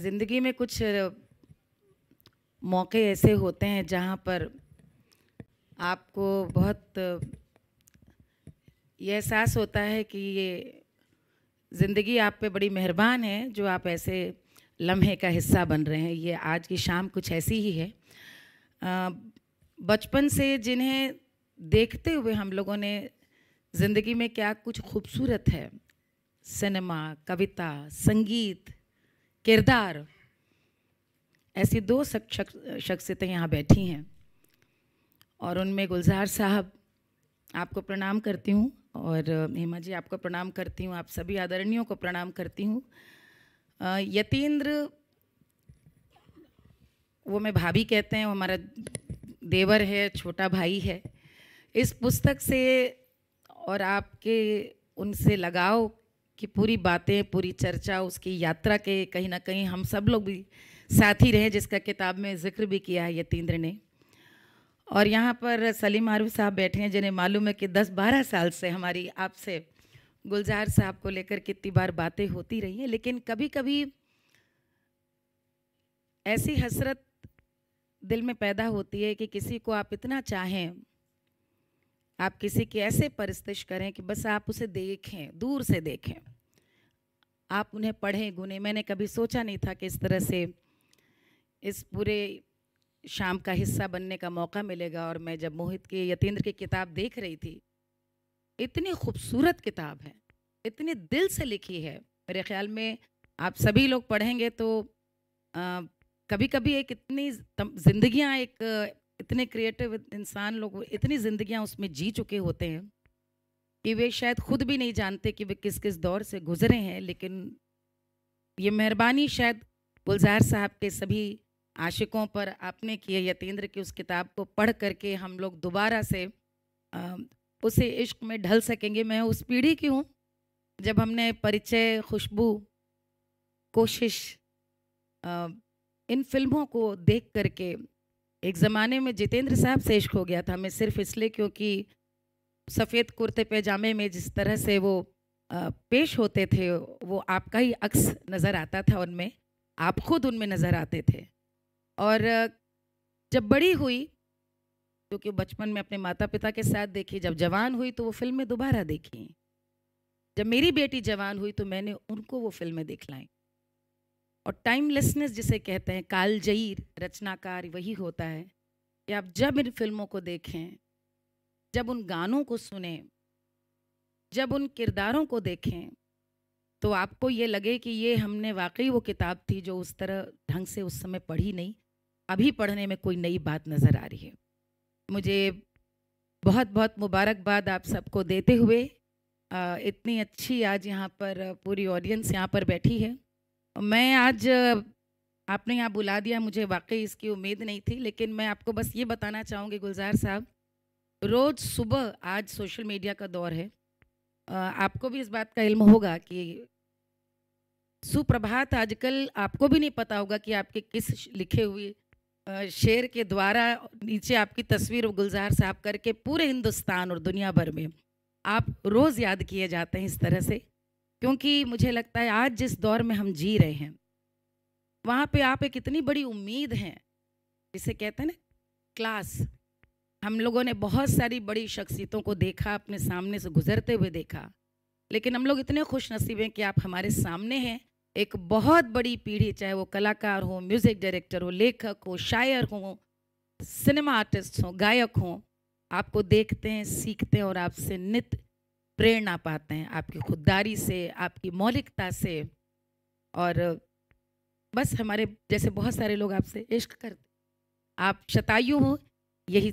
ज़िंदगी में कुछ मौके ऐसे होते हैं जहाँ पर आपको बहुत ये एहसास होता है कि ये ज़िंदगी आप पे बड़ी मेहरबान है जो आप ऐसे लम्हे का हिस्सा बन रहे हैं। ये आज की शाम कुछ ऐसी ही है। बचपन से जिन्हें देखते हुए हम लोगों ने ज़िंदगी में क्या कुछ खूबसूरत है, सिनेमा, कविता, संगीत, किरदार, ऐसी दो शख्सियतें यहाँ बैठी हैं और उनमें गुलजार साहब आपको प्रणाम करती हूँ और हेमा जी आपको प्रणाम करती हूँ, आप सभी आदरणीयों को प्रणाम करती हूँ। यतीन्द्र, वो मैं भाभी कहते हैं, वो हमारा देवर है, छोटा भाई है। इस पुस्तक से और आपके उनसे लगाव की पूरी बातें, पूरी चर्चा, उसकी यात्रा के कहीं ना कहीं हम सब लोग भी साथी रहे, जिसका किताब में जिक्र भी किया है यतीन्द्र ने। और यहाँ पर सलीम आरूफ साहब बैठे हैं जिन्हें मालूम है कि 10-12 साल से हमारी आपसे गुलजार साहब को लेकर कितनी बार बातें होती रही हैं, लेकिन कभी कभी ऐसी हसरत दिल में पैदा होती है कि किसी को आप इतना चाहें, आप किसी की ऐसे परस्तिश करें कि बस आप उसे देखें, दूर से देखें, आप उन्हें पढ़ें, गुनें। मैंने कभी सोचा नहीं था कि इस तरह से इस पूरे शाम का हिस्सा बनने का मौका मिलेगा। और मैं जब मोहित की यतीन्द्र की किताब देख रही थी, इतनी खूबसूरत किताब है, इतने दिल से लिखी है। मेरे ख्याल में आप सभी लोग पढ़ेंगे तो कभी कभी एक इतनी जिंदगियां, एक इतने क्रिएटिव इंसान लोग इतनी जिंदगियां उसमें जी चुके होते हैं कि वे शायद खुद भी नहीं जानते कि वे किस किस दौर से गुजरे हैं। लेकिन ये मेहरबानी शायद गुलजार साहब के सभी आशिकों पर आपने किए, यतीन्द्र की उस किताब को पढ़ करके हम लोग दोबारा से उसे इश्क में ढल सकेंगे। मैं उस पीढ़ी की हूँ जब हमने परिचय, खुशबू, कोशिश, इन फिल्मों को देख करके एक ज़माने में जितेंद्र साहब से इश्क हो गया था। मैं सिर्फ इसलिए क्योंकि सफ़ेद कुर्ते पैजामे में जिस तरह से वो पेश होते थे, वो आपका ही अक्स नज़र आता था उनमें, आप खुद उनमें नज़र आते थे। और जब बड़ी हुई, क्योंकि बचपन में अपने माता पिता के साथ देखी, जब जवान हुई तो वो फिल्में दोबारा देखी। जब मेरी बेटी जवान हुई तो मैंने उनको वो फिल्में दिखलाई। और टाइमलेसनेस जिसे कहते हैं, कालजयी रचनाकार वही होता है कि आप जब इन फिल्मों को देखें, जब उन गानों को सुने, जब उन किरदारों को देखें, तो आपको ये लगे कि ये हमने वाकई वो किताब थी जो उस तरह ढंग से उस समय पढ़ी नहीं, अभी पढ़ने में कोई नई बात नज़र आ रही है। मुझे बहुत बहुत मुबारकबाद आप सबको देते हुए, इतनी अच्छी आज यहाँ पर पूरी ऑडियंस यहाँ पर बैठी है। मैं आज, आपने यहाँ बुला दिया, मुझे वाकई इसकी उम्मीद नहीं थी, लेकिन मैं आपको बस ये बताना चाहूँगी गुलजार साहब, रोज़ सुबह, आज सोशल मीडिया का दौर है, आपको भी इस बात का इल्म होगा कि सुप्रभात आजकल आपको भी नहीं पता होगा कि आपके किस लिखे हुए शेर के द्वारा नीचे आपकी तस्वीर गुलजार साहब करके पूरे हिंदुस्तान और दुनिया भर में आप रोज़ याद किए जाते हैं इस तरह से। क्योंकि मुझे लगता है आज जिस दौर में हम जी रहे हैं, वहाँ पे आप एक इतनी बड़ी उम्मीद हैं, जिसे कहते हैं ना क्लास। हम लोगों ने बहुत सारी बड़ी शख्सियतों को देखा, अपने सामने से गुजरते हुए देखा, लेकिन हम लोग इतने खुश नसीब हैं कि आप हमारे सामने हैं। एक बहुत बड़ी पीढ़ी, चाहे वो कलाकार हो, म्यूज़िक डायरेक्टर हो, लेखक हो, शायर हो, सिनेमा आर्टिस्ट हो, गायक हो, आपको देखते हैं, सीखते हैं और आपसे नित प्रेरणा पाते हैं, आपकी खुददारी से, आपकी मौलिकता से। और बस हमारे जैसे बहुत सारे लोग आपसे इश्क करते, आप शतायु हो, यही